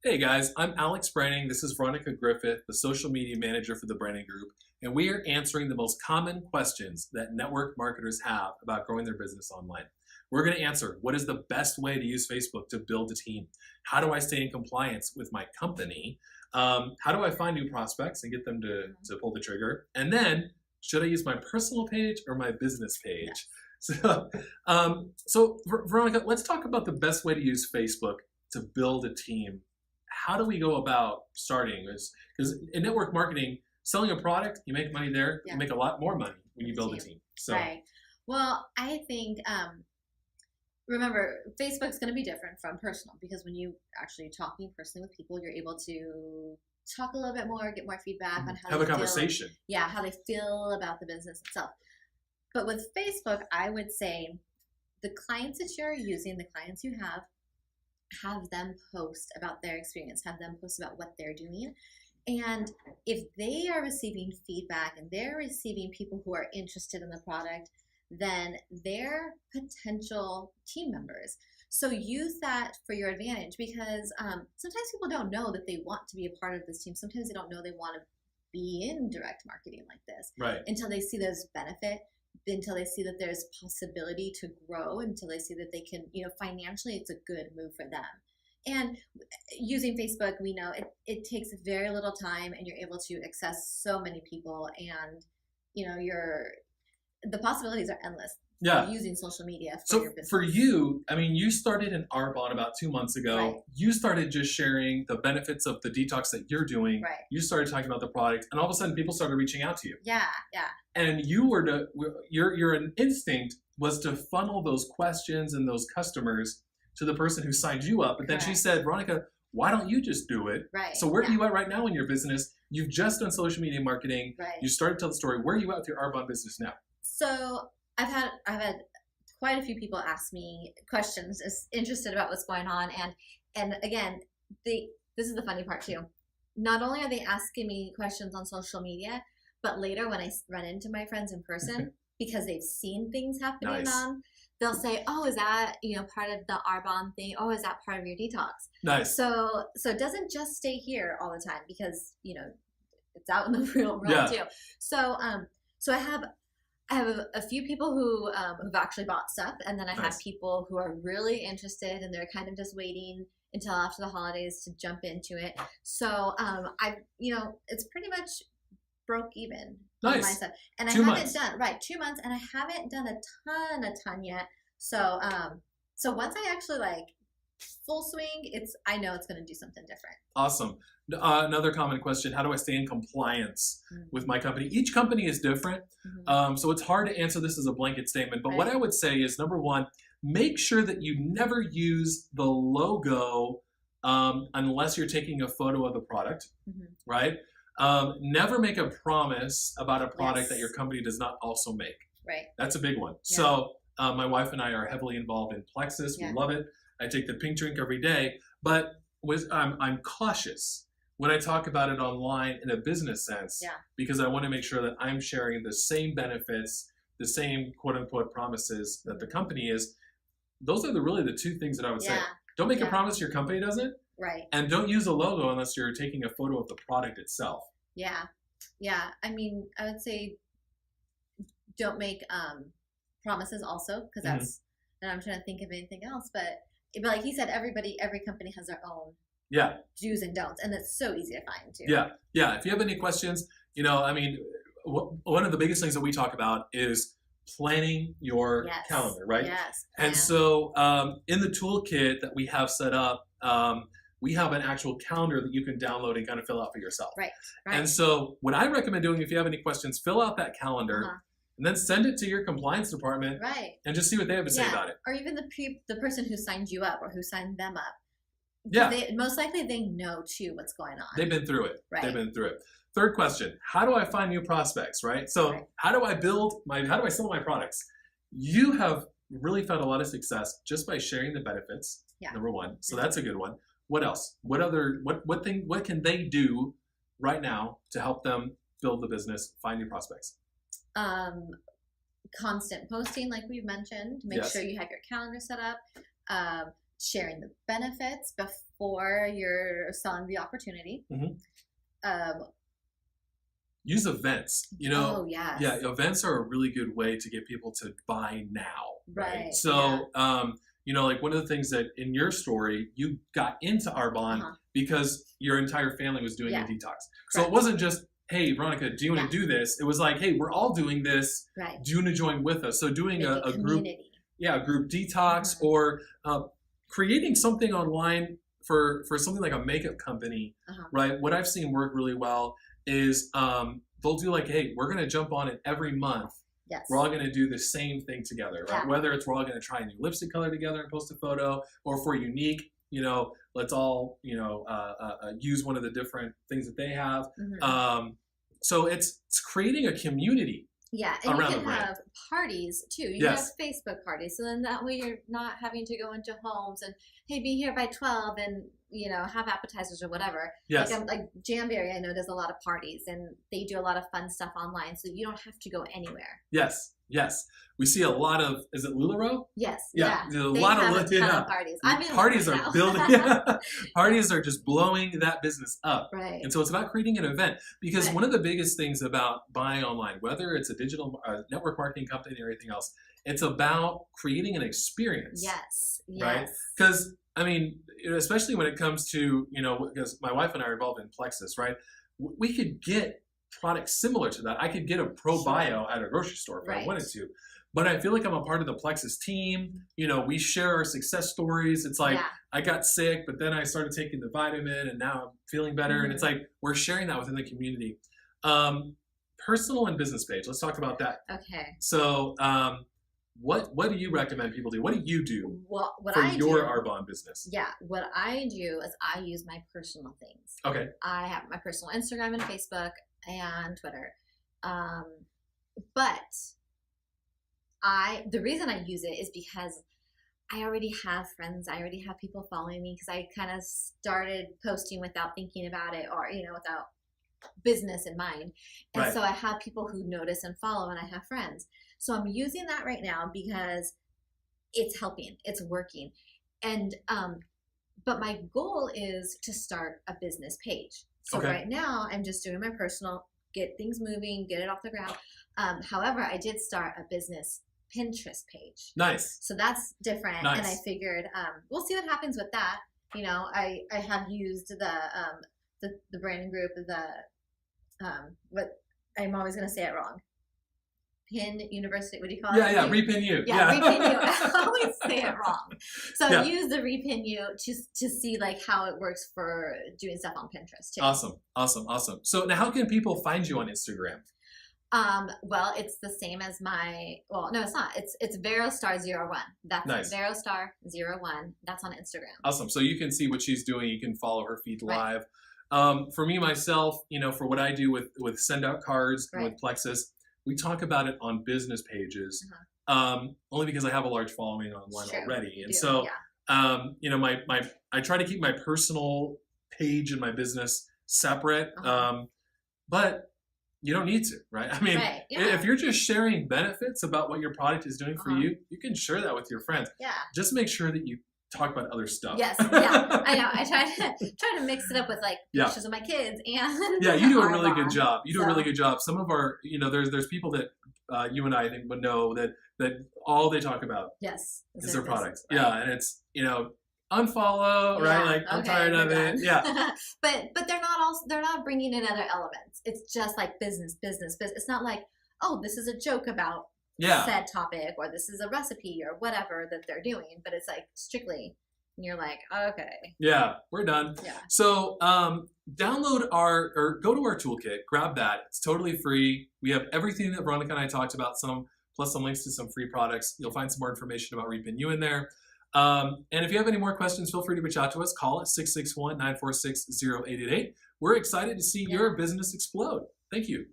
Hey guys, I'm Alex Branning. This is Veronica Griffith, the social media manager for the Branning Group, and we are answering the most common questions that network marketers have about growing their business online. We're going to answer what is the best way to use Facebook to build a team? How do I stay in compliance with my company? How do I find new prospects and get them to pull the trigger? And then, should I use my personal page or my business page? Yes. So Veronica, let's talk about the best way to use Facebook to build a team. How do we go about starting this? Because in network marketing, selling a product, you make money there. Yeah. You make a lot more money when you build a team. So Right. Well, I think, remember, Facebook's going to be different from personal because when you actually talking personally with people, you're able to talk a little bit more, get more feedback on how have they a conversation. how they feel about the business itself. But with Facebook, I would say the clients that you're using, the clients you have them post about their experience, have them post about what they're doing. And if they are receiving feedback and they're receiving people who are interested in the product, then they're potential team members. So use that for your advantage because sometimes people don't know that they want to be a part of this team. Sometimes they don't know they want to be in direct marketing like this until they see those benefits, until they see that there's possibility to grow, until they see that they can, financially it's a good move for them. And using Facebook, we know it takes very little time and you're able to access so many people and, the possibilities are endless. Yeah. Using social media for So your business. for you, I mean, you started an Arbonne about 2 months ago. Right. You started just sharing the benefits of the detox that you're doing. Right. You started talking about the product, and all of a sudden, people started reaching out to you. Yeah. And you were your instinct was to funnel those questions and those customers to the person who signed you up. But then she said, Veronica, why don't you just do it? Right. So where are you at right now in your business? You've just done social media marketing. Right. You started to tell the story. Where are you at with your Arbonne business now? So I've had quite a few people ask me questions, is interested about what's going on, and again, this is the funny part too. Not only are they asking me questions on social media, but later when I run into my friends in person, because they've seen things happening they'll say, "Oh, is that part of the Arbonne thing? Oh, is that part of your detox?" Nice. So it doesn't just stay here all the time because it's out in the real world too. So I have a few people who've actually bought stuff, and then I have people who are really interested and they're kind of just waiting until after the holidays to jump into it. So it's pretty much broke even on my stuff, and I haven't done 2 months, and I haven't done a ton yet. So once I actually full swing, I know it's going to do something different. Awesome. Another common question: how do I stay in compliance with my company? Each company is different, so it's hard to answer this as a blanket statement. But what I would say is, number one, make sure that you never use the logo unless you're taking a photo of the product, right? Never make a promise about a product that your company does not also make. Right. That's a big one. Yeah. So my wife and I are heavily involved in Plexus. We love it. I take the pink drink every day, but I'm cautious when I talk about it online in a business sense, because I want to make sure that I'm sharing the same benefits, the same quote unquote promises that the company is. Those are really the two things that I would say. Don't make a promise your company doesn't. Right. And don't use a logo unless you're taking a photo of the product itself. Yeah. I mean, I would say don't make promises also, because that's, and I'm trying to think of anything else, but like he said, every company has their own do's and don'ts, and it's so easy to find too. Yeah. If you have any questions, I mean, one of the biggest things that we talk about is planning your calendar, right? Yes. And so in the toolkit that we have set up, we have an actual calendar that you can download and kind of fill out for yourself. Right. And so what I recommend doing, if you have any questions, fill out that calendar and then send it to your compliance department and just see what they have to say about it. Or even the person who signed you up or who signed them up. Yeah. Most likely they know too what's going on. They've been through it. Right. They've been through it. Third question, how do I find new prospects, right? So how do I sell my products? You have really found a lot of success just by sharing the benefits, number one. So that's a good one. What else? What can they do right now to help them build the business, find new prospects? Constant posting, like we've mentioned. Make sure you have your calendar set up. sharing the benefits before you're selling the opportunity. Use events. Oh, yes. Yeah, events are a really good way to get people to buy now. Right. So, like one of the things that in your story, you got into Arbonne because your entire family was doing a detox. So it wasn't just, hey, Veronica, do you want to do this? It was like, hey, we're all doing this. Right. Do you want to join with us? So doing a group, a group detox or creating something online for something like a makeup company, right? What I've seen work really well is they'll do like, hey, we're going to jump on it every month. Yes. We're all going to do the same thing together, right? Whether it's we're all going to try a new lipstick color together and post a photo, or if we're unique, let's all, use one of the different things that they have. So it's creating a community. Yeah, and you can have parties too. You can have Facebook parties, so then that way you're not having to go into homes and, hey, be here by 12 and have appetizers or whatever. Yes. Like Jamberry, I know does a lot of parties and they do a lot of fun stuff online, so you don't have to go anywhere. Yes. We see a lot of, is it LuLaRoe? Yes. Yeah. They a lot have of a ton of parties. Parties are building. Parties are just blowing that business up. Right. And so it's about creating an event, because one of the biggest things about buying online, whether it's a digital network marketing company or anything else, it's about creating an experience. Yes. Right? Because especially when it comes to, because my wife and I are involved in Plexus, right? We could get products similar to that. I could get a ProBio at a grocery store if I wanted to. But I feel like I'm a part of the Plexus team. We share our success stories. It's like I got sick, but then I started taking the vitamin and now I'm feeling better. And it's like we're sharing that within the community. Personal and business page. Let's talk about that. Okay. So what do you recommend people do? What do you do for your Arbonne business? Yeah, what I do is I use my personal things. Okay. I have my personal Instagram and Facebook and Twitter. But the reason I use it is because I already have friends. I already have people following me because I kind of started posting without thinking about it or, without business in mind. And so I have people who notice and follow, and I have friends. So I'm using that right now because it's helping. It's working. And but my goal is to start a business page. So right now I'm just doing my personal, get things moving, get it off the ground. However, I did start a business Pinterest page. Nice. So that's different. And I figured we'll see what happens with that. I have used the Branning group, what I'm always going to say it wrong. Pin University, what do you call it? Yeah, Repin You. Yeah, Repin You. I always say it wrong. So I use the Repin You to see how it works for doing stuff on Pinterest too. Awesome. So now how can people find you on Instagram? Well, it's the same as no, it's not. It's VeroStar01. That's nice. VeroStar01. That's on Instagram. Awesome. So you can see what she's doing. You can follow her feed live. For me, myself, for what I do with send out cards with Plexus, we talk about it on business pages, only because I have a large following online already. And so, I try to keep my personal page and my business separate, but you don't need to, right? If you're just sharing benefits about what your product is doing for you, you can share that with your friends. Yeah. Just make sure that you talk about other stuff. Yes, yeah, I know. I try to mix it up with pictures of my kids and you do a really good job. You do a really good job. Some of our, there's people that you and I think would know that all they talk about is their products. Right. Yeah, and it's unfollow, right? Like I'm tired of it. Yeah. but they're not bringing in other elements. It's just like business. It's not like, oh, this is a joke about said topic, or this is a recipe or whatever that they're doing, but it's strictly, and you're like, okay. Yeah, we're done. Yeah. So download or go to our toolkit, grab that. It's totally free. We have everything that Veronica and I talked about, plus some links to some free products. You'll find some more information about Repin You in there. And if you have any more questions, feel free to reach out to us. Call us 661-946-0888. We're excited to see your business explode. Thank you.